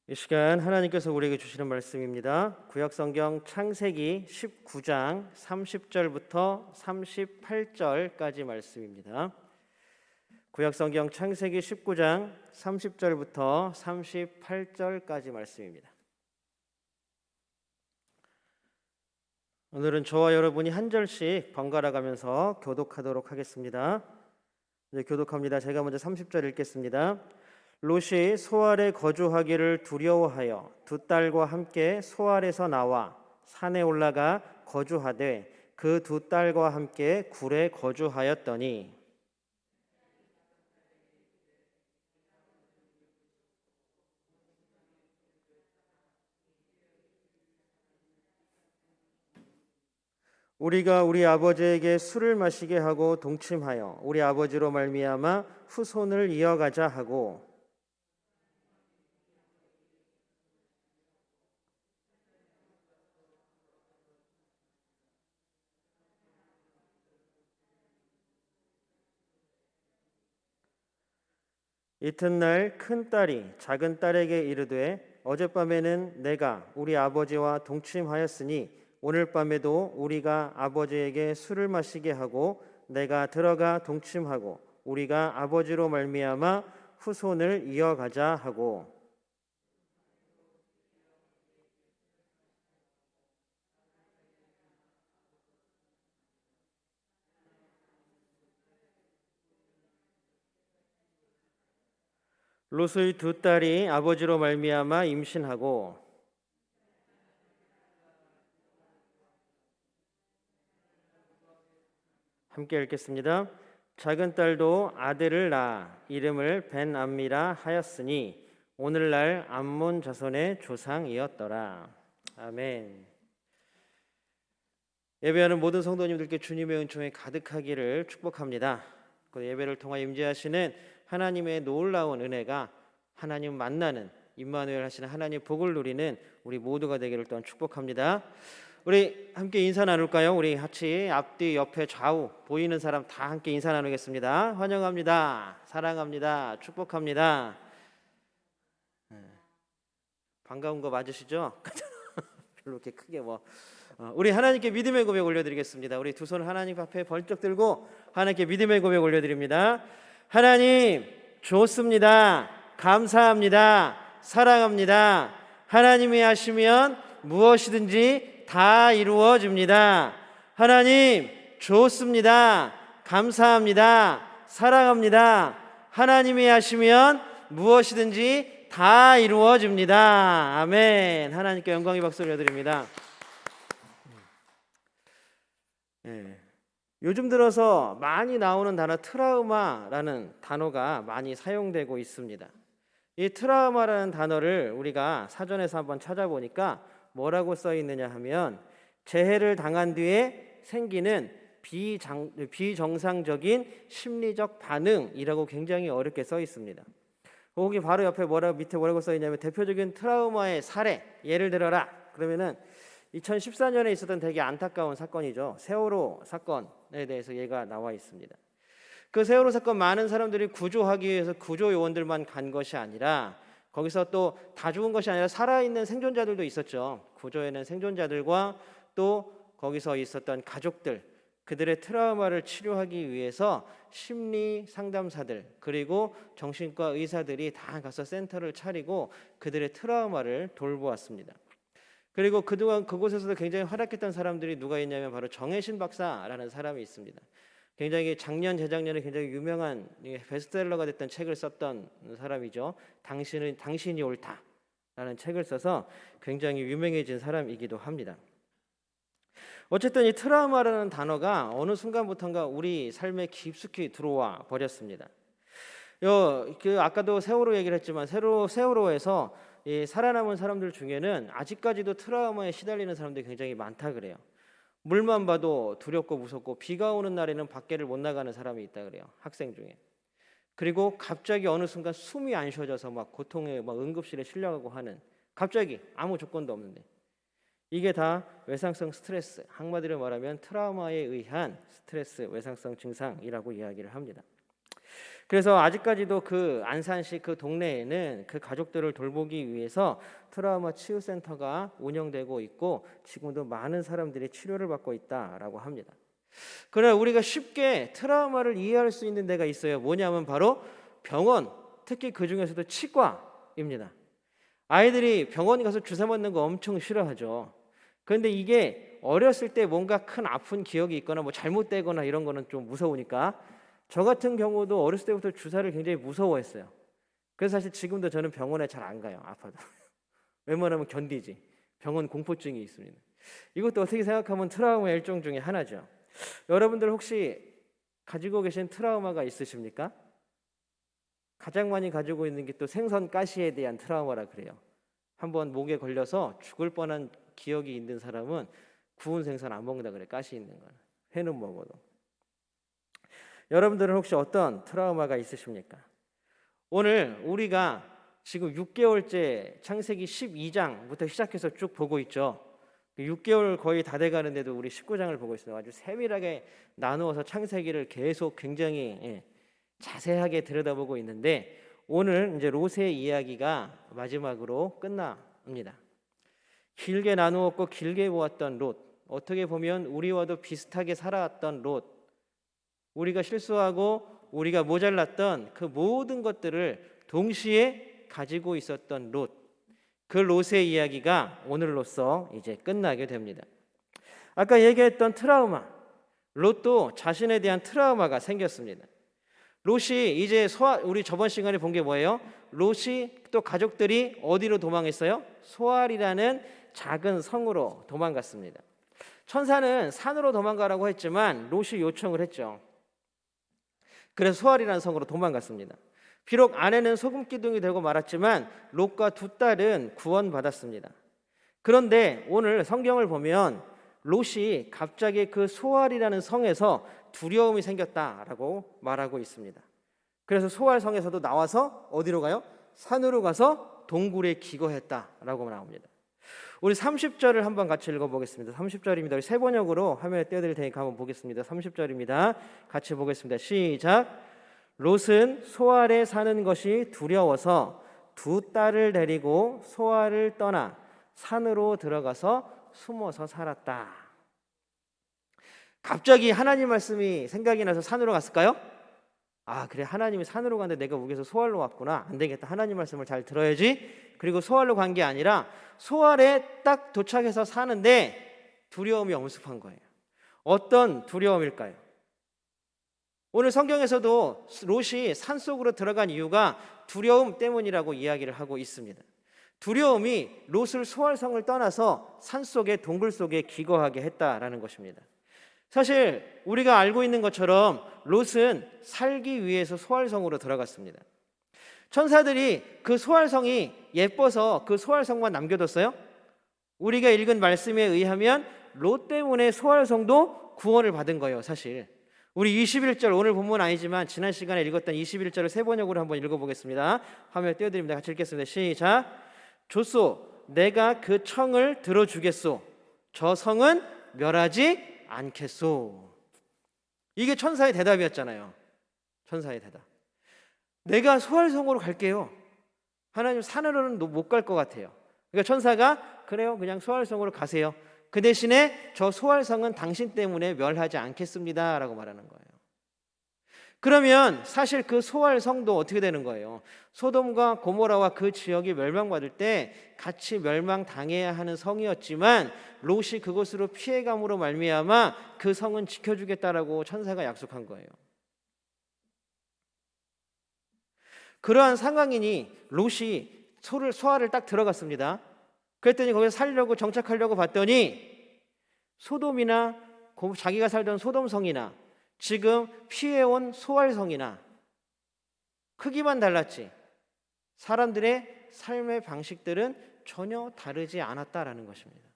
이 시간 하나님께서 우리에게 주시는 말씀입니다. 구약성경 창세기 19장 30절부터 38절까지 말씀입니다. 구약성경 창세기 19장 30절부터 38절까지 말씀입니다. 오늘은 저와 여러분이 한 절씩 번갈아 가면서 교독하도록 하겠습니다. 교독합니다. 제가 먼저 30절 읽겠습니다. 롯이 소알에 거주하기를 두려워하여 두 딸과 함께 소알에서 나와 산에 올라가 거주하되 그 두 딸과 함께 굴에 거주하였더니 우리가 우리 아버지에게 술을 마시게 하고 동침하여 우리 아버지로 말미암아 후손을 이어가자 하고 이튿날 큰 딸이 작은 딸에게 이르되 어젯밤에는 내가 우리 아버지와 동침하였으니 오늘 밤에도 우리가 아버지에게 술을 마시게 하고 내가 들어가 동침하고 우리가 아버지로 말미암아 후손을 이어가자 하고 롯의 두 딸이 아버지로 말미암아 임신하고 함께 읽겠습니다. 작은 딸도 아들을 낳아 이름을 벤암미라 하였으니 오늘날 암몬 자손의 조상이었더라. 아멘. 예배하는 모든 성도님들께 주님의 은총이 가득하기를 축복합니다. 그 예배를 통하 임재하시는 하나님의 놀라운 은혜가 하나님 만나는 임마누엘 하시는 하나님 복을 누리는 우리 모두가 되기를 또한 축복합니다. 우리 함께 인사 나눌까요? 우리 같이 앞뒤 옆에 좌우 보이는 사람 다 함께 인사 나누겠습니다. 환영합니다. 사랑합니다. 축복합니다. 반가운 거 맞으시죠? 별로 이렇게 크게 우리 하나님께 믿음의 고백 올려드리겠습니다. 우리 두 손을 하나님 앞에 벌쩍 들고 하나님께 믿음의 고백 올려드립니다. 하나님 좋습니다. 감사합니다. 사랑합니다. 하나님이 하시면 무엇이든지 다 이루어집니다. 하나님 좋습니다. 감사합니다. 사랑합니다. 하나님이 하시면 무엇이든지 다 이루어집니다. 아멘. 하나님께 영광의 박수 올려드립니다. 요즘 들어서 많이 나오는 단어 트라우마라는 단어가 많이 사용되고 있습니다. 이 트라우마라는 단어를 우리가 사전에서 한번 찾아보니까 뭐라고 써 있느냐 하면 재해를 당한 뒤에 생기는 비정상적인 심리적 반응이라고 굉장히 어렵게 써 있습니다. 거기 바로 옆에 밑에 뭐라고 써 있냐면 대표적인 트라우마의 사례 예를 들어라 그러면은 2014년에 있었던 되게 안타까운 사건이죠. 세월호 사건에 대해서 얘가 나와 있습니다. 그 세월호 사건 많은 사람들이 구조하기 위해서 구조 요원들만 간 것이 아니라 거기서 또 다 죽은 것이 아니라 살아있는 생존자들도 있었죠. 구조에는 생존자들과 또 거기서 있었던 가족들, 그들의 트라우마를 치료하기 위해서 심리 상담사들 그리고 정신과 의사들이 다 가서 센터를 차리고 그들의 트라우마를 돌보았습니다. 그리고 그동안 그곳에서도 굉장히 활약했던 사람들이 누가 있냐면 바로 정혜신 박사라는 사람이 있습니다. 굉장히 재작년에 굉장히 유명한 베스트셀러가 됐던 책을 썼던 사람이죠. 당신이 옳다라는 책을 써서 굉장히 유명해진 사람이기도 합니다. 어쨌든 이 트라우마라는 단어가 어느 순간부터인가 우리 삶에 깊숙이 들어와 버렸습니다. 아까도 세월호 얘기를 했지만 세월호에서 살아남은 사람들 중에는 아직까지도 트라우마에 시달리는 사람들이 굉장히 많다 그래요. 물만 봐도 두렵고 무섭고 비가 오는 날에는 밖에를 못 나가는 사람이 있다 그래요. 학생 중에. 그리고 갑자기 어느 순간 숨이 안 쉬어져서 막 고통에 막 응급실에 실려가고 하는 갑자기 아무 조건도 없는데 이게 다 외상성 스트레스 한마디로 말하면 트라우마에 의한 스트레스 외상성 증상이라고 이야기를 합니다. 그래서 아직까지도 그 안산시 그 동네에는 그 가족들을 돌보기 위해서 트라우마 치유센터가 운영되고 있고 지금도 많은 사람들이 치료를 받고 있다라고 합니다. 그러나 우리가 쉽게 트라우마를 이해할 수 있는 데가 있어요. 뭐냐면 바로 병원, 특히 그 중에서도 치과입니다. 아이들이 병원 가서 주사 맞는 거 엄청 싫어하죠. 그런데 이게 어렸을 때 뭔가 큰 아픈 기억이 있거나 뭐 잘못되거나 이런 거는 좀 무서우니까 저 같은 경우도 어렸을 때부터 주사를 굉장히 무서워했어요. 그래서 사실 지금도 저는 병원에 잘 안 가요. 아파도. 웬만하면 견디지. 병원 공포증이 있습니다. 이것도 어떻게 생각하면 트라우마의 일종 중에 하나죠. 여러분들 혹시 가지고 계신 트라우마가 있으십니까? 가장 많이 가지고 있는 게 또 생선 가시에 대한 트라우마라 그래요. 한번 목에 걸려서 죽을 뻔한 기억이 있는 사람은 구운 생선 안 먹는다 그래. 가시 있는 거는. 회는 먹어도. 여러분들은 혹시 어떤 트라우마가 있으십니까? 오늘 우리가 지금 6개월째 창세기 12장부터 시작해서 쭉 보고 있죠. 6개월 거의 다 돼가는데도 우리 19장을 보고 있어요. 아주 세밀하게 나누어서 창세기를 계속 굉장히 자세하게 들여다보고 있는데 오늘 이제 롯의 이야기가 마지막으로 끝납니다. 길게 나누었고 길게 보았던 롯, 어떻게 보면 우리와도 비슷하게 살아왔던 롯, 우리가 실수하고 우리가 모자랐던 그 모든 것들을 동시에 가지고 있었던 롯, 그 롯의 이야기가 오늘로써 이제 끝나게 됩니다. 아까 얘기했던 트라우마, 롯도 자신에 대한 트라우마가 생겼습니다. 롯이 이제 우리 저번 시간에 본 게 뭐예요? 롯이 또 가족들이 어디로 도망했어요? 소알이라는 작은 성으로 도망갔습니다. 천사는 산으로 도망가라고 했지만 롯이 요청을 했죠. 그래서 소알이라는 성으로 도망갔습니다. 비록 아내는 소금 기둥이 되고 말았지만 롯과 두 딸은 구원받았습니다. 그런데 오늘 성경을 보면 롯이 갑자기 그 소알이라는 성에서 두려움이 생겼다라고 말하고 있습니다. 그래서 소알 성에서도 나와서 어디로 가요? 산으로 가서 동굴에 기거했다라고 나옵니다. 우리 30절을 한번 같이 읽어보겠습니다. 30절입니다. 우리 세 번역으로 화면에 띄워드릴 테니까 한번 보겠습니다. 30절입니다. 같이 보겠습니다. 시작. 롯은 소알에 사는 것이 두려워서 두 딸을 데리고 소알을 떠나 산으로 들어가서 숨어서 살았다. 갑자기 하나님 말씀이 생각이 나서 산으로 갔을까요? 아, 그래, 하나님이 산으로 갔는데 내가 우기에서 소알로 왔구나. 안 되겠다. 하나님 말씀을 잘 들어야지. 그리고 소알로 간 게 아니라 소알에 딱 도착해서 사는데 두려움이 엄습한 거예요. 어떤 두려움일까요? 오늘 성경에서도 롯이 산속으로 들어간 이유가 두려움 때문이라고 이야기를 하고 있습니다. 두려움이 롯을 소알성을 떠나서 산속에 동굴 속에 기거하게 했다라는 것입니다. 사실 우리가 알고 있는 것처럼 롯은 살기 위해서 소알성으로 들어갔습니다. 천사들이 그 소알성이 예뻐서 그 소알성만 남겨뒀어요? 우리가 읽은 말씀에 의하면 롯 때문에 소알성도 구원을 받은 거예요. 사실 우리 21절 오늘 본문 아니지만 지난 시간에 읽었던 21절을 세 번역으로 한번 읽어보겠습니다. 화면 띄워드립니다. 같이 읽겠습니다. 시작. 좆소 내가 그 청을 들어주겠소 저 성은 멸하지 않겠소. 이게 천사의 대답이었잖아요. 천사의 대답. 내가 소알성으로 갈게요. 하나님 산으로는 못 갈 것 같아요. 그러니까 천사가 그래요, 그냥 소알성으로 가세요. 그 대신에 저 소알성은 당신 때문에 멸하지 않겠습니다 라고 말하는 거예요. 그러면 사실 그 소알성도 어떻게 되는 거예요? 소돔과 고모라와 그 지역이 멸망받을 때 같이 멸망당해야 하는 성이었지만 롯이 그곳으로 피해감으로 말미암아 그 성은 지켜주겠다라고 천사가 약속한 거예요. 그러한 상황이니 롯이 소알을 딱 들어갔습니다. 그랬더니 거기서 살려고 정착하려고 봤더니 소돔이나 자기가 살던 소돔성이나 지금 피해온 소알성이나 크기만 달랐지 사람들의 삶의 방식들은 전혀 다르지 않았다라는 것입니다.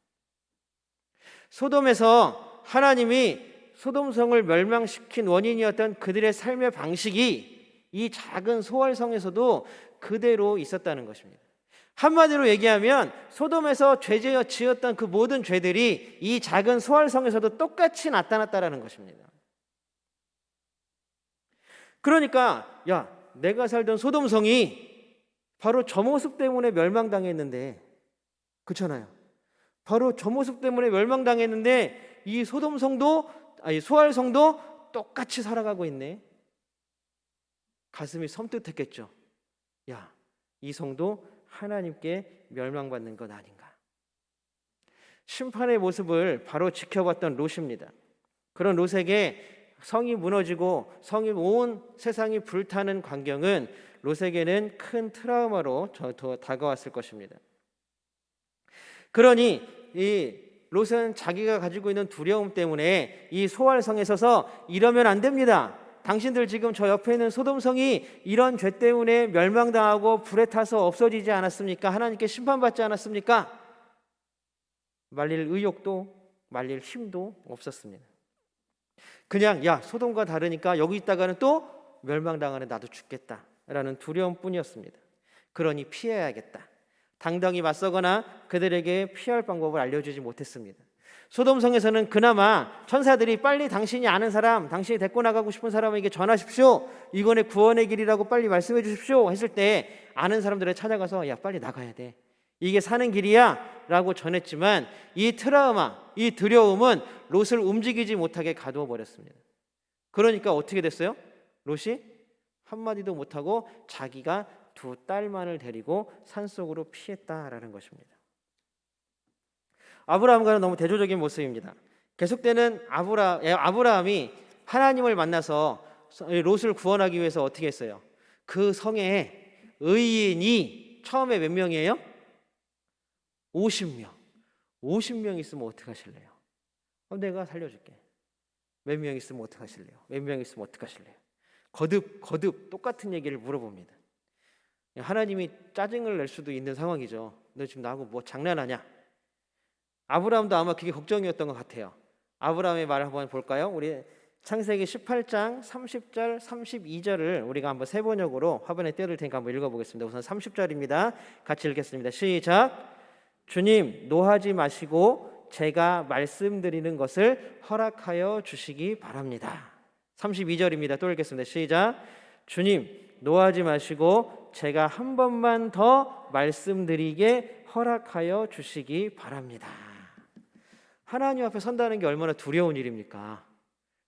소돔에서 하나님이 소돔성을 멸망시킨 원인이었던 그들의 삶의 방식이 이 작은 소알성에서도 그대로 있었다는 것입니다. 한마디로 얘기하면 소돔에서 죄 지었던 그 모든 죄들이 이 작은 소알성에서도 똑같이 나타났다라는 것입니다. 그러니까 야, 내가 살던 소돔성이 바로 저 모습 때문에 멸망당했는데, 그렇잖아요. 바로 저 모습 때문에 멸망당했는데 이 소돔성도, 아니 소알성도 똑같이 살아가고 있네. 가슴이 섬뜩했겠죠. 야, 이 성도 하나님께 멸망받는 것 아닌가. 심판의 모습을 바로 지켜봤던 롯입니다. 그런 롯에게 성이 무너지고 성이 온 세상이 불타는 광경은 롯에게는 큰 트라우마로 더 다가왔을 것입니다. 그러니 이 롯은 자기가 가지고 있는 두려움 때문에 이 소알성에 서서 이러면 안 됩니다. 당신들 지금 저 옆에 있는 소돔성이 이런 죄 때문에 멸망당하고 불에 타서 없어지지 않았습니까? 하나님께 심판받지 않았습니까? 말릴 의욕도 말릴 힘도 없었습니다. 그냥 야, 소돔과 다르니까 여기 있다가는 또 멸망당하는 나도 죽겠다라는 두려움뿐이었습니다. 그러니 피해야겠다. 당당히 맞서거나 그들에게 피할 방법을 알려주지 못했습니다. 소돔성에서는 그나마 천사들이 빨리 당신이 아는 사람, 당신이 데리고 나가고 싶은 사람에게 전하십시오. 이건의 구원의 길이라고 빨리 말씀해 주십시오 했을 때 아는 사람들을 찾아가서 야, 빨리 나가야 돼. 이게 사는 길이야 라고 전했지만 이 트라우마, 이 두려움은 롯을 움직이지 못하게 가두어 버렸습니다. 그러니까 어떻게 됐어요? 롯이 한마디도 못하고 자기가 두 딸만을 데리고 산속으로 피했다라는 것입니다. 아브라함과는 너무 대조적인 모습입니다. 계속되는 아브라함이 하나님을 만나서 롯을 구원하기 위해서 어떻게 했어요? 그 성에 의인이 처음에 몇 명이에요? 50명. 50명 있으면 어떡하실래요? 내가 살려줄게. 몇 명 있으면 어떡하실래요? 몇 명 있으면 어떡하실래요? 거듭 똑같은 얘기를 물어봅니다. 하나님이 짜증을 낼 수도 있는 상황이죠. 너 지금 나하고 뭐 장난하냐? 아브라함도 아마 그게 걱정이었던 것 같아요. 아브라함의 말을 한번 볼까요? 우리 창세기 18장 30절 32절을 우리가 한번 세 번역으로 화면에 띄워드릴 테니까 한번 읽어보겠습니다. 우선 30절입니다. 같이 읽겠습니다. 시작. 주님, 노하지 마시고 제가 말씀드리는 것을 허락하여 주시기 바랍니다. 32절입니다. 또 읽겠습니다. 시작. 주님, 노하지 마시고 제가 한 번만 더 말씀드리게 허락하여 주시기 바랍니다. 하나님 앞에 선다는 게 얼마나 두려운 일입니까?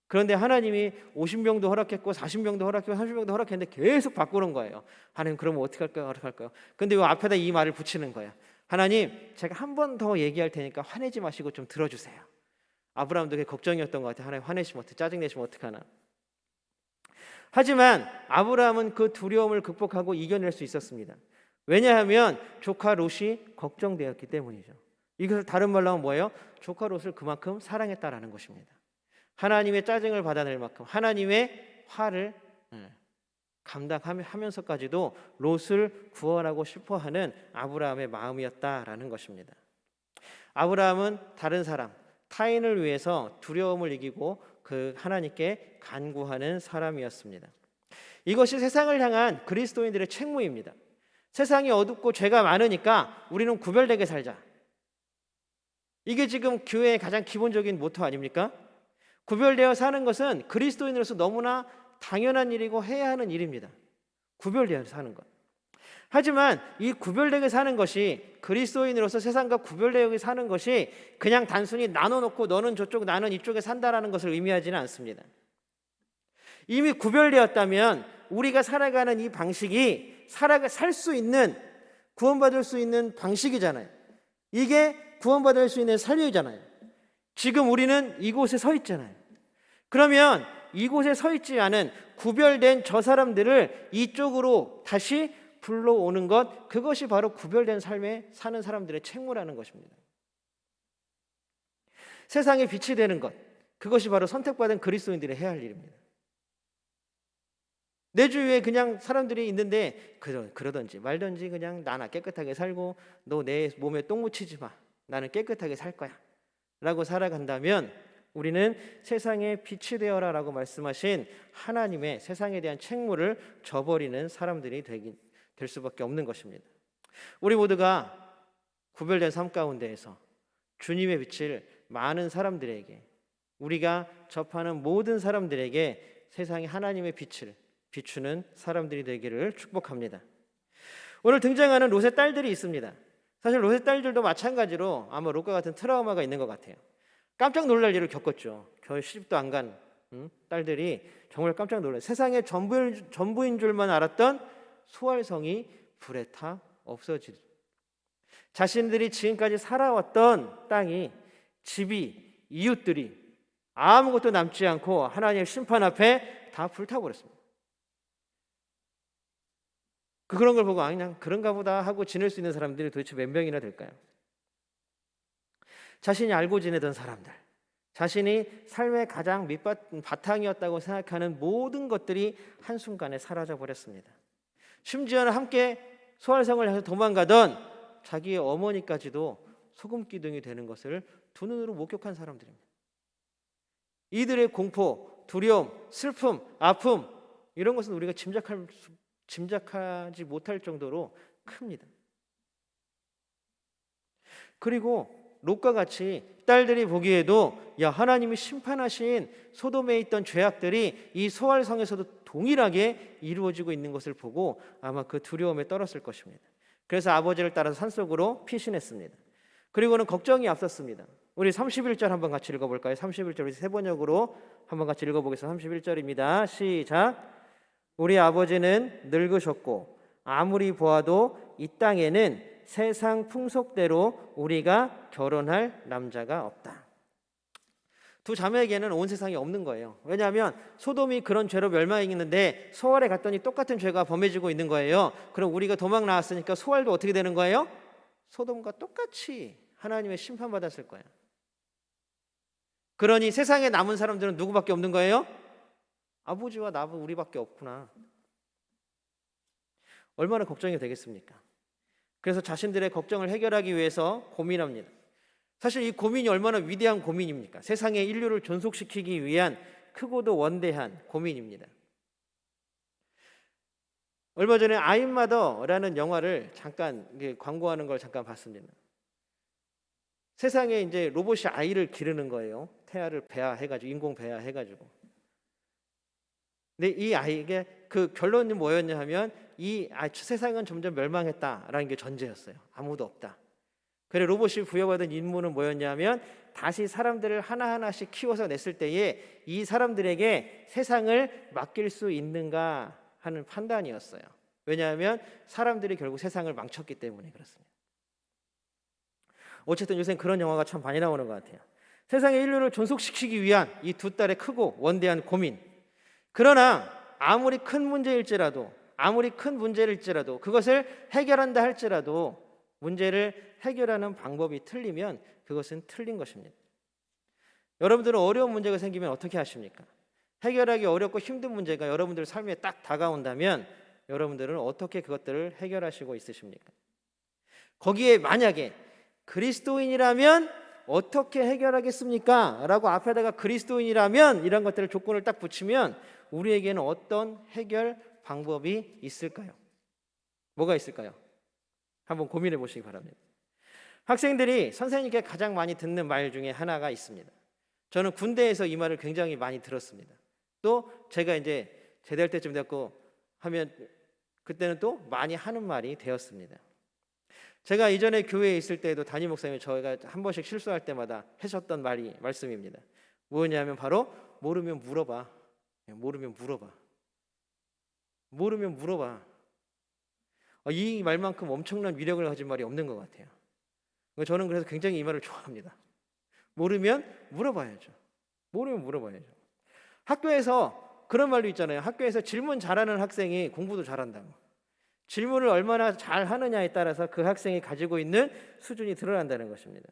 그런데 하나님이 50명도 허락했고 40명도 허락했고 30명도 허락했는데 계속 바꾸는 거예요. 하나님, 그러면 어떻게 할까요? 어떻게 할까요? 근데 이 앞에다 이 말을 붙이는 거예요. 하나님, 제가 한 번 더 얘기할 테니까 화내지 마시고 좀 들어주세요. 아브라함도 그게 걱정이었던 것 같아요. 하나님, 화내시면 어떡해, 짜증내시면 어떡하나. 하지만 아브라함은 그 두려움을 극복하고 이겨낼 수 있었습니다. 왜냐하면 조카 롯이 걱정되었기 때문이죠. 이것을 다른 말로 하면 뭐예요? 조카 롯을 그만큼 사랑했다라는 것입니다. 하나님의 짜증을 받아낼 만큼 하나님의 화를 감당하면서까지도 롯을 구원하고 싶어하는 아브라함의 마음이었다라는 것입니다. 아브라함은 다른 사람, 타인을 위해서 두려움을 이기고 그 하나님께 간구하는 사람이었습니다. 이것이 세상을 향한 그리스도인들의 책무입니다. 세상이 어둡고 죄가 많으니까 우리는 구별되게 살자. 이게 지금 교회의 가장 기본적인 모토 아닙니까? 구별되어 사는 것은 그리스도인으로서 너무나 당연한 일이고 해야 하는 일입니다. 구별되어 사는 것. 하지만 이 구별되게 사는 것이, 그리스도인으로서 세상과 구별되게 사는 것이 그냥 단순히 나눠놓고 너는 저쪽 나는 이쪽에 산다라는 것을 의미하지는 않습니다. 이미 구별되었다면 우리가 살아가는 이 방식이 살 수 있는, 구원받을 수 있는 방식이잖아요. 이게 구원받을 수 있는 삶이잖아요. 지금 우리는 이곳에 서 있잖아요. 그러면 이곳에 서 있지 않은 구별된 저 사람들을 이쪽으로 다시 불러오는 것, 그것이 바로 구별된 삶에 사는 사람들의 책무라는 것입니다. 세상에 빛이 되는 것, 그것이 바로 선택받은 그리스도인들이 해야 할 일입니다. 내 주위에 그냥 사람들이 있는데 그러든지 말든지 그냥 나나 깨끗하게 살고 너 내 몸에 똥 묻히지 마, 나는 깨끗하게 살 거야 라고 살아간다면 우리는 세상에 빛이 되어라 라고 말씀하신 하나님의 세상에 대한 책무를 저버리는 사람들이 될 수밖에 없는 것입니다. 우리 모두가 구별된 삶 가운데에서 주님의 빛을 많은 사람들에게, 우리가 접하는 모든 사람들에게 세상에 하나님의 빛을, 비추는 사람들이 되기를 축복합니다. 오늘 등장하는 롯의 딸들이 있습니다. 사실 롯의 딸들도 마찬가지로 아마 롯과 같은 트라우마가 있는 것 같아요. 깜짝 놀랄 일을 겪었죠. 겨우 시집도 안 간 딸들이 정말 깜짝 놀라요. 세상의 전부인 줄만 알았던 소알성이 불에 타 없어지죠. 자신들이 지금까지 살아왔던 땅이, 집이, 이웃들이 아무것도 남지 않고 하나님의 심판 앞에 다 불타버렸습니다. 그런 걸 보고 그냥 그런가 보다 하고 지낼 수 있는 사람들이 도대체 몇 명이나 될까요? 자신이 알고 지내던 사람들, 자신이 삶의 가장 밑바탕이었다고 생각하는 모든 것들이 한순간에 사라져 버렸습니다. 심지어는 함께 소알성을 향해서 도망가던 자기의 어머니까지도 소금기둥이 되는 것을 두 눈으로 목격한 사람들입니다. 이들의 공포, 두려움, 슬픔, 아픔, 이런 것은 우리가 짐작하지 못할 정도로 큽니다. 그리고 롯과 같이 딸들이 보기에도 하나님이 심판하신 소돔에 있던 죄악들이 이 소알성에서도 동일하게 이루어지고 있는 것을 보고 아마 그 두려움에 떨었을 것입니다. 그래서 아버지를 따라서 산속으로 피신했습니다. 그리고는 걱정이 앞섰습니다. 우리 31절 한번 같이 읽어볼까요? 31절 우리 세 번역으로 한번 같이 읽어보겠습니다. 31절입니다. 시작. 우리 아버지는 늙으셨고 아무리 보아도 이 땅에는 세상 풍속대로 우리가 결혼할 남자가 없다. 두 자매에게는 온 세상이 없는 거예요. 왜냐하면 소돔이 그런 죄로 멸망했는데 소알에 갔더니 똑같은 죄가 범해지고 있는 거예요. 그럼 우리가 도망 나왔으니까 소알도 어떻게 되는 거예요? 소돔과 똑같이 하나님의 심판받았을 거예요. 그러니 세상에 남은 사람들은 누구밖에 없는 거예요? 아버지와 나 우리밖에 없구나. 얼마나 걱정이 되겠습니까? 그래서 자신들의 걱정을 해결하기 위해서 고민합니다. 사실 이 고민이 얼마나 위대한 고민입니까? 세상의 인류를 존속시키기 위한 크고도 원대한 고민입니다. 얼마 전에 아임마더라는 영화를 잠깐 광고하는 걸 잠깐 봤습니다. 세상에 이제 로봇이 아이를 기르는 거예요. 태아를 배아해가지고 인공 배아해가지고. 근데 이 아이에게 그 결론이 뭐였냐 하면 세상은 점점 멸망했다라는 게 전제였어요. 아무도 없다. 그래 로봇이 부여받은 임무는 뭐였냐면 다시 사람들을 하나하나씩 키워서 냈을 때에 이 사람들에게 세상을 맡길 수 있는가 하는 판단이었어요. 왜냐하면 사람들이 결국 세상을 망쳤기 때문에 그렇습니다. 어쨌든 요새는 그런 영화가 참 많이 나오는 것 같아요. 세상의 인류를 존속시키기 위한 이 두 딸의 크고 원대한 고민. 그러나 아무리 큰 문제일지라도 그것을 해결한다 할지라도 문제를 해결하는 방법이 틀리면 그것은 틀린 것입니다. 여러분들은 어려운 문제가 생기면 어떻게 하십니까? 해결하기 어렵고 힘든 문제가 여러분들 삶에 딱 다가온다면 여러분들은 어떻게 그것들을 해결하시고 있으십니까? 거기에 만약에 그리스도인이라면 어떻게 해결하겠습니까? 라고 앞에다가 그리스도인이라면 이런 것들을 조건을 딱 붙이면 우리에게는 어떤 해결 방법이 있을까요? 뭐가 있을까요? 한번 고민해 보시기 바랍니다. 학생들이 선생님께 가장 많이 듣는 말 중에 하나가 있습니다. 저는 군대에서 이 말을 굉장히 많이 들었습니다. 또 제가 이제 제대할 때쯤 됐고 하면 그때는 또 많이 하는 말이 되었습니다. 제가 이전에 교회에 있을 때에도 담임 목사님이 저희가 한 번씩 실수할 때마다 하셨던 말씀입니다. 뭐냐면 바로 모르면 물어봐. 모르면 물어봐. 이 말만큼 엄청난 위력을 가진 말이 없는 것 같아요. 저는 그래서 굉장히 이 말을 좋아합니다. 모르면 물어봐야죠. 학교에서 그런 말도 있잖아요. 학교에서 질문 잘하는 학생이 공부도 잘한다고. 질문을 얼마나 잘하느냐에 따라서 그 학생이 가지고 있는 수준이 드러난다는 것입니다.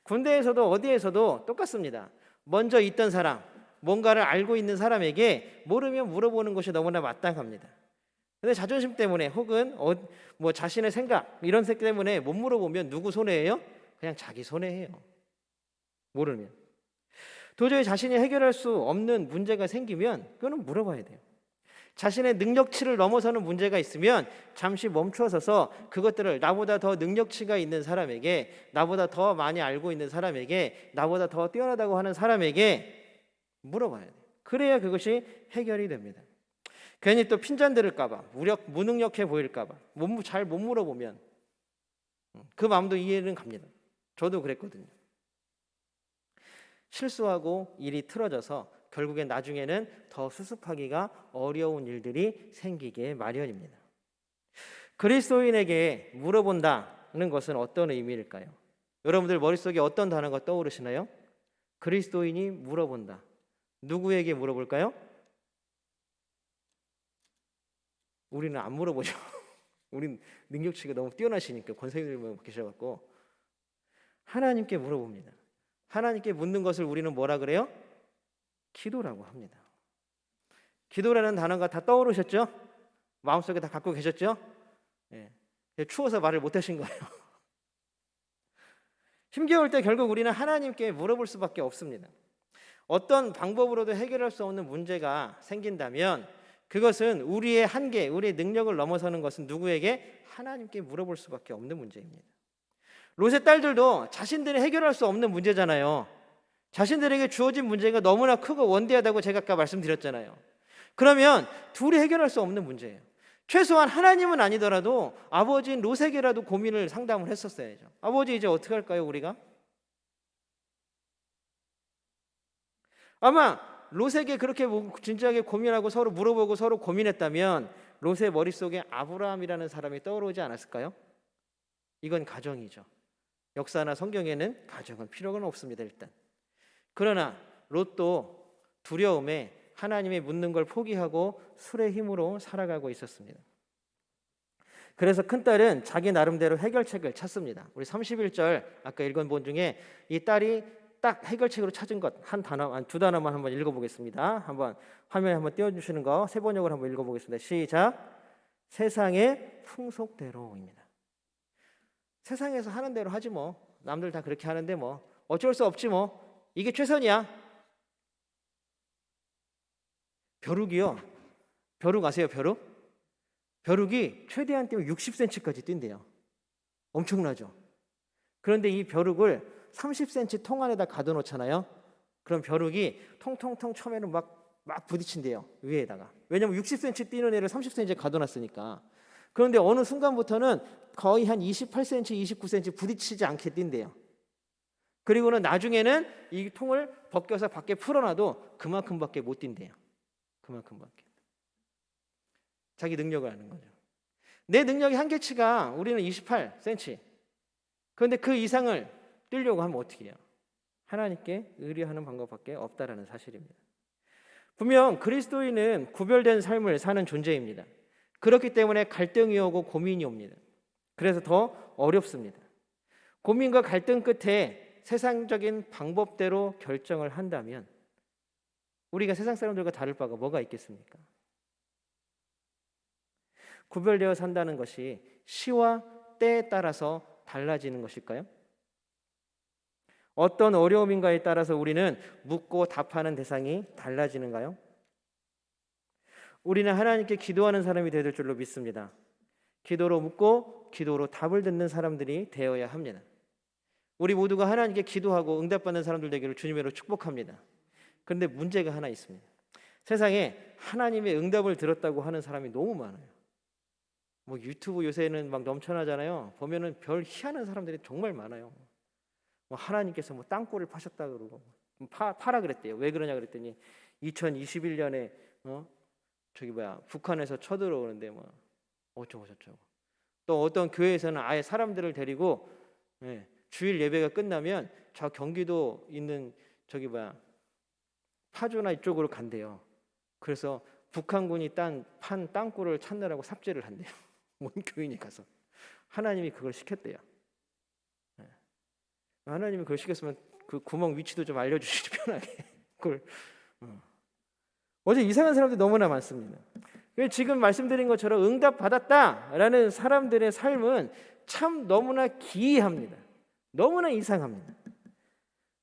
군대에서도 어디에서도 똑같습니다. 먼저 있던 사람, 뭔가를 알고 있는 사람에게 모르면 물어보는 것이 너무나 마땅합니다. 근데 자존심 때문에 혹은 자신의 생각 이런 색 때문에 못 물어보면 누구 손해예요? 그냥 자기 손해예요. 모르면. 도저히 자신이 해결할 수 없는 문제가 생기면 그거는 물어봐야 돼요. 자신의 능력치를 넘어서는 문제가 있으면 잠시 멈춰서서 그것들을 나보다 더 능력치가 있는 사람에게, 나보다 더 많이 알고 있는 사람에게, 나보다 더 뛰어나다고 하는 사람에게 물어봐야 돼요. 그래야 그것이 해결이 됩니다. 괜히 또 핀잔 들을까봐, 무능력해 보일까봐, 잘 못 물어보면 그 마음도 이해는 갑니다. 저도 그랬거든요. 실수하고 일이 틀어져서 결국엔 나중에는 더 수습하기가 어려운 일들이 생기게 마련입니다. 그리스도인에게 물어본다는 것은 어떤 의미일까요? 여러분들 머릿속에 어떤 단어가 떠오르시나요? 그리스도인이 물어본다. 누구에게 물어볼까요? 우리는 안 물어보죠. 우린 능력치가 너무 뛰어나시니까, 권세님들 계셔갖고 하나님께 물어봅니다. 하나님께 묻는 것을 우리는 뭐라 그래요? 기도라고 합니다. 기도라는 단어가 다 떠오르셨죠? 마음속에 다 갖고 계셨죠? 예. 추워서 말을 못 하신 거예요. 힘겨울 때 결국 우리는 하나님께 물어볼 수밖에 없습니다. 어떤 방법으로도 해결할 수 없는 문제가 생긴다면 그것은 우리의 한계, 우리의 능력을 넘어서는 것은 누구에게? 하나님께 물어볼 수밖에 없는 문제입니다. 롯의 딸들도 자신들이 해결할 수 없는 문제잖아요. 자신들에게 주어진 문제가 너무나 크고 원대하다고 제가 아까 말씀드렸잖아요. 그러면 둘이 해결할 수 없는 문제예요. 최소한 하나님은 아니더라도 아버지인 롯에게라도 고민을 상담을 했었어야죠. 아버지, 이제 어떻게 할까요, 우리가? 아마 롯에게 그렇게 진지하게 고민하고 서로 물어보고 서로 고민했다면 롯의 머릿속에 아브라함이라는 사람이 떠오르지 않았을까요? 이건 가정이죠. 역사나 성경에는 가정은 필요가 없습니다, 일단. 그러나 롯도 두려움에 하나님의 묻는 걸 포기하고 술의 힘으로 살아가고 있었습니다. 그래서 큰딸은 자기 나름대로 해결책을 찾습니다. 우리 31절 아까 읽은 본 중에 이 딸이 딱 해결책으로 찾은 것 두 단어만 한번 읽어보겠습니다. 한번 화면에 한번 띄워주시는 거 세 번역으로 한번 읽어보겠습니다. 시작. 세상의 풍속대로입니다. 세상에서 하는 대로 하지 뭐. 남들 다 그렇게 하는데 뭐 어쩔 수 없지 뭐. 이게 최선이야. 벼룩이요. 벼룩 아세요? 벼룩이 최대한 뛰면 60cm까지 뛴대요. 엄청나죠. 그런데 이 벼룩을 30cm 통 안에다 가둬놓잖아요. 그럼 벼룩이 통통통 처음에는 막 부딪힌대요, 위에다가. 왜냐면 60cm 뛰는 애를 30cm에 가둬놨으니까. 그런데 어느 순간부터는 거의 한 28cm, 29cm 부딪히지 않게 뛴대요. 그리고는 나중에는 이 통을 벗겨서 밖에 풀어놔도 그만큼밖에 못 뛴대요. 그만큼밖에. 자기 능력을 아는 거죠. 내 능력의 한계치가 우리는 28cm. 그런데 그 이상을 뛰려고 하면 어떻게 해요? 하나님께 의뢰하는 방법밖에 없다라는 사실입니다. 분명 그리스도인은 구별된 삶을 사는 존재입니다. 그렇기 때문에 갈등이 오고 고민이 옵니다. 그래서 더 어렵습니다. 고민과 갈등 끝에 세상적인 방법대로 결정을 한다면 우리가 세상 사람들과 다를 바가 뭐가 있겠습니까? 구별되어 산다는 것이 시와 때에 따라서 달라지는 것일까요? 어떤 어려움인가에 따라서 우리는 묻고 답하는 대상이 달라지는가요? 우리는 하나님께 기도하는 사람이 되어야 될 줄로 믿습니다. 기도로 묻고 기도로 답을 듣는 사람들이 되어야 합니다. 우리 모두가 하나님께 기도하고 응답받는 사람들 되기를 주님으로 축복합니다. 그런데 문제가 하나 있습니다. 세상에 하나님의 응답을 들었다고 하는 사람이 너무 많아요. 뭐 유튜브 요새는 막 넘쳐나잖아요. 보면은 별 희한한 사람들이 정말 많아요. 뭐 하나님께서 뭐 땅굴을 파셨다 그러고 파라 그랬대요. 왜 그러냐 그랬더니 2021년에 북한에서 쳐들어오는데 뭐 어쩌고 저쩌고. 또 어떤 교회에서는 아예 사람들을 데리고 주일 예배가 끝나면 저 경기도 있는 파주나 이쪽으로 간대요. 그래서 북한군이 판 땅굴을 찾느라고 삽질을 한대요. 온 교인이 가서 하나님이 그걸 시켰대요. 하나님이 그걸 시켰으면 그 구멍 위치도 좀 알려주시지 편하게. 그걸 어제 이상한 사람들이 너무나 많습니다. 지금 말씀드린 것처럼 응답받았다라는 사람들의 삶은 참 너무나 기이합니다. 너무나 이상합니다.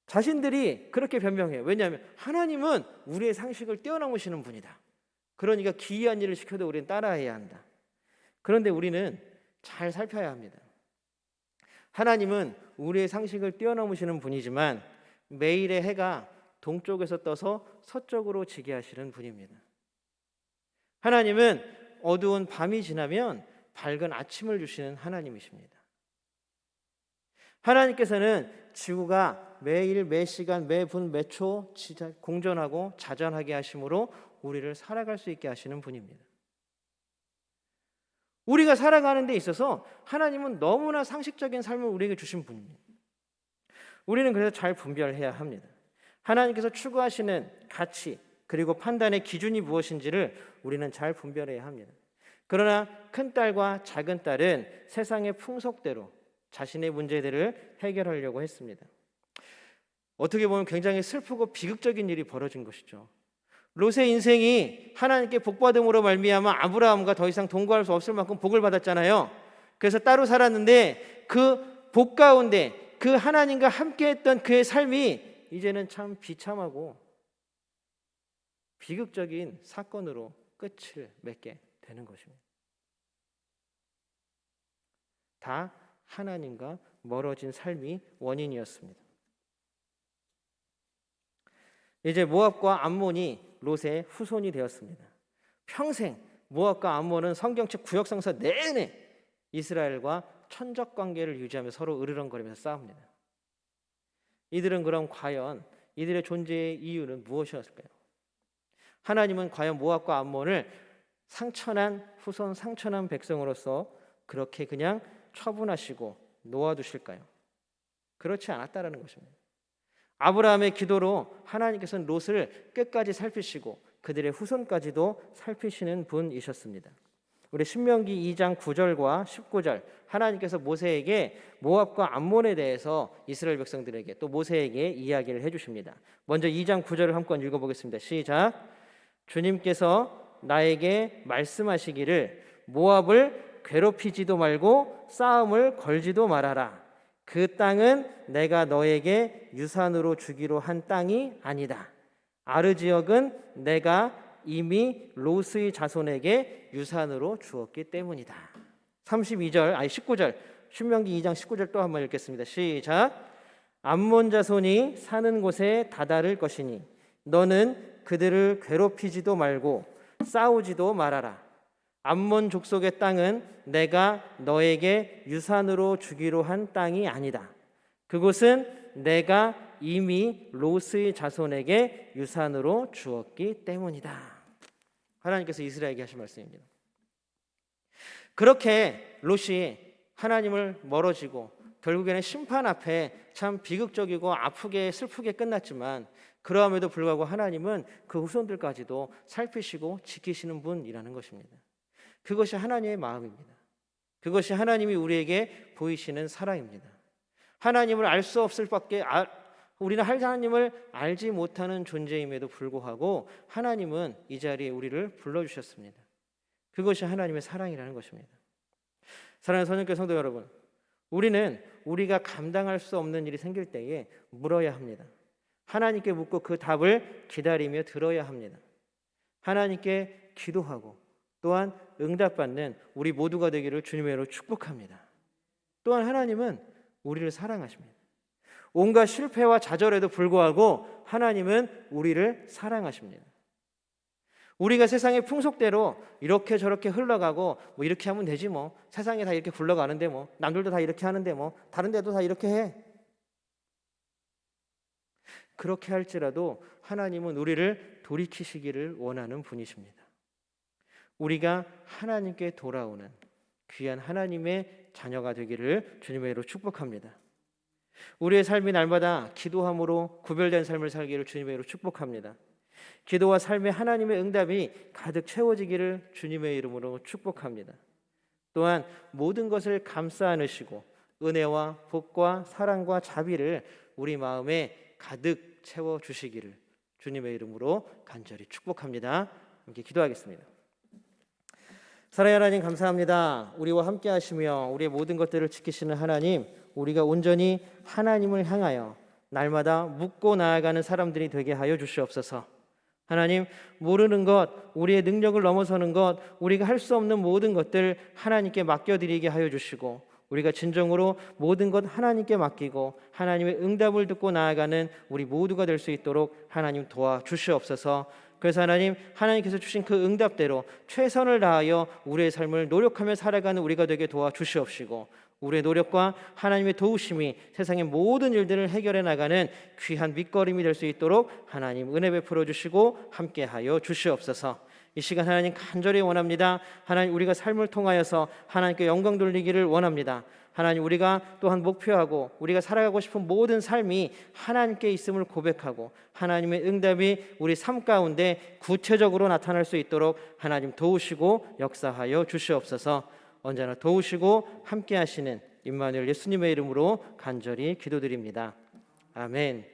자신들이 그렇게 변명해요. 왜냐하면 하나님은 우리의 상식을 뛰어넘으시는 분이다. 그러니까 기이한 일을 시켜도 우리는 따라해야 한다. 그런데 우리는 잘 살펴야 합니다. 하나님은 우리의 상식을 뛰어넘으시는 분이지만 매일의 해가 동쪽에서 떠서 서쪽으로 지게 하시는 분입니다. 하나님은 어두운 밤이 지나면 밝은 아침을 주시는 하나님이십니다. 하나님께서는 지구가 매일 매시간 매분 매초 공존하고 자전하게 하심으로 우리를 살아갈 수 있게 하시는 분입니다. 우리가 살아가는 데 있어서 하나님은 너무나 상식적인 삶을 우리에게 주신 분입니다. 우리는 그래서 잘 분별해야 합니다. 하나님께서 추구하시는 가치 그리고 판단의 기준이 무엇인지를 우리는 잘 분별해야 합니다. 그러나 큰딸과 작은딸은 세상의 풍속대로 자신의 문제들을 해결하려고 했습니다. 어떻게 보면 굉장히 슬프고 비극적인 일이 벌어진 것이죠. 롯의 인생이 하나님께 복받음으로 말미암아 아브라함과 더 이상 동거할 수 없을 만큼 복을 받았잖아요. 그래서 따로 살았는데 그 복 가운데 그 하나님과 함께했던 그의 삶이 이제는 참 비참하고 비극적인 사건으로 끝을 맺게 되는 것입니다. 다 하나님과 멀어진 삶이 원인이었습니다. 이제 모압과 암몬이 롯의 후손이 되었습니다. 평생 모압과 암몬은 성경책 구역성서 내내 이스라엘과 천적 관계를 유지하며 서로 으르렁거리면서 싸웁니다. 이들은 그럼 과연 이들의 존재의 이유는 무엇이었을까요? 하나님은 과연 모압과 암몬을 상처난 후손, 상처난 백성으로서 그렇게 그냥 처분하시고 놓아두실까요? 그렇지 않았다라는 것입니다. 아브라함의 기도로 하나님께서는 롯을 끝까지 살피시고 그들의 후손까지도 살피시는 분이셨습니다. 우리 신명기 2장 9절과 19절 하나님께서 모세에게 모압과 암몬에 대해서 이스라엘 백성들에게 또 모세에게 이야기를 해주십니다. 먼저 2장 9절을 한번 읽어보겠습니다. 시작. 주님께서 나에게 말씀하시기를 모압을 괴롭히지도 말고 싸움을 걸지도 말아라. 그 땅은 내가 너에게 유산으로 주기로 한 땅이 아니다. 아르 지역은 내가 이미 롯의 자손에게 유산으로 주었기 때문이다. 19절 신명기 2장 19절 또 한번 읽겠습니다. 시작. 암몬 자손이 사는 곳에 다다를 것이니 너는 그들을 괴롭히지도 말고 싸우지도 말아라. 암몬 족속의 땅은 내가 너에게 유산으로 주기로 한 땅이 아니다. 그곳은 내가 이미 롯의 자손에게 유산으로 주었기 때문이다. 하나님께서 이스라엘에게 하신 말씀입니다. 그렇게 롯이 하나님을 멀어지고 결국에는 심판 앞에 참 비극적이고 아프게 슬프게 끝났지만 그러함에도 불구하고 하나님은 그 후손들까지도 살피시고 지키시는 분이라는 것입니다. 그것이 하나님의 마음입니다. 그것이 하나님이 우리에게 보이시는 사랑입니다. 하나님을 알 수 없을 밖에 우리는 하나님을 알지 못하는 존재임에도 불구하고 하나님은 이 자리에 우리를 불러주셨습니다. 그것이 하나님의 사랑이라는 것입니다. 사랑하는 선영교회 성도 여러분, 우리는 우리가 감당할 수 없는 일이 생길 때에 물어야 합니다. 하나님께 묻고 그 답을 기다리며 들어야 합니다. 하나님께 기도하고 또한 응답받는 우리 모두가 되기를 주님의 이름으로 축복합니다. 또한 하나님은 우리를 사랑하십니다. 온갖 실패와 좌절에도 불구하고 하나님은 우리를 사랑하십니다. 우리가 세상의 풍속대로 이렇게 저렇게 흘러가고 뭐 이렇게 하면 되지 뭐 세상에 다 이렇게 굴러가는데 뭐 남들도 다 이렇게 하는데 뭐 다른 데도 다 이렇게 해. 그렇게 할지라도 하나님은 우리를 돌이키시기를 원하는 분이십니다. 우리가 하나님께 돌아오는 귀한 하나님의 자녀가 되기를 주님의 이름으로 축복합니다. 우리의 삶이 날마다 기도함으로 구별된 삶을 살기를 주님의 이름으로 축복합니다. 기도와 삶의 하나님의 응답이 가득 채워지기를 주님의 이름으로 축복합니다. 또한 모든 것을 감싸 안으시고 은혜와 복과 사랑과 자비를 우리 마음에 가득 채워주시기를 주님의 이름으로 간절히 축복합니다. 함께 기도하겠습니다. 사랑의 하나님 감사합니다. 우리와 함께 하시며 우리의 모든 것들을 지키시는 하나님, 우리가 온전히 하나님을 향하여 날마다 묻고 나아가는 사람들이 되게 하여 주시옵소서. 하나님, 모르는 것, 우리의 능력을 넘어서는 것, 우리가 할 수 없는 모든 것들 하나님께 맡겨드리게 하여 주시고 우리가 진정으로 모든 것 하나님께 맡기고 하나님의 응답을 듣고 나아가는 우리 모두가 될 수 있도록 하나님 도와주시옵소서. 그래서 하나님께서 주신 그 응답대로 최선을 다하여 우리의 삶을 노력하며 살아가는 우리가 되게 도와주시옵시고, 우리의 노력과 하나님의 도우심이 세상의 모든 일들을 해결해 나가는 귀한 밑거름이 될 수 있도록 하나님 은혜 베풀어 주시고 함께하여 주시옵소서. 이 시간 하나님 간절히 원합니다. 하나님, 우리가 삶을 통하여서 하나님께 영광 돌리기를 원합니다. 하나님, 우리가 또한 목표하고 우리가 살아가고 싶은 모든 삶이 하나님께 있음을 고백하고 하나님의 응답이 우리 삶 가운데 구체적으로 나타날 수 있도록 하나님 도우시고 역사하여 주시옵소서. 언제나 도우시고 함께 하시는 임마누엘 예수님의 이름으로 간절히 기도드립니다. 아멘.